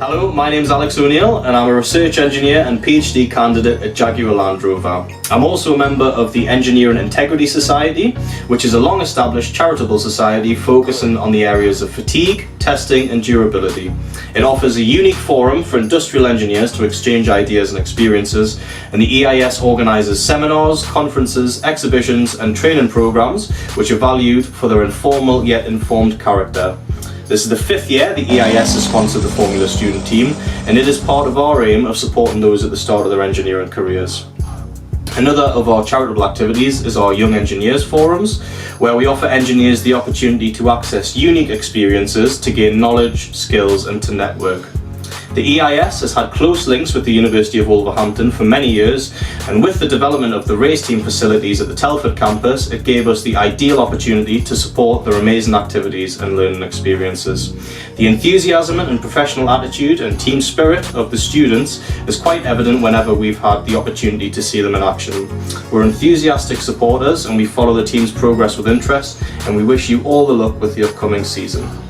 Hello, my name is Alex O'Neill and I'm a research engineer and PhD candidate at Jaguar Land Rover. I'm also a member of the Engineering Integrity Society, which is a long-established charitable society focusing on the areas of fatigue, testing and durability. It offers a unique forum for industrial engineers to exchange ideas and experiences, and the EIS organises seminars, conferences, exhibitions and training programs which are valued for their informal yet informed character. This is the 5th year the EIS has sponsored the Formula Student Team, and it is part of our aim of supporting those at the start of their engineering careers. Another of our charitable activities is our Young Engineers Forums, where we offer engineers the opportunity to access unique experiences to gain knowledge, skills and to network. The EIS has had close links with the University of Wolverhampton for many years, and with the development of the race team facilities at the Telford campus, it gave us the ideal opportunity to support their amazing activities and learning experiences. The enthusiasm and professional attitude and team spirit of the students is quite evident whenever we've had the opportunity to see them in action. We're enthusiastic supporters and we follow the team's progress with interest, and we wish you all the luck with the upcoming season.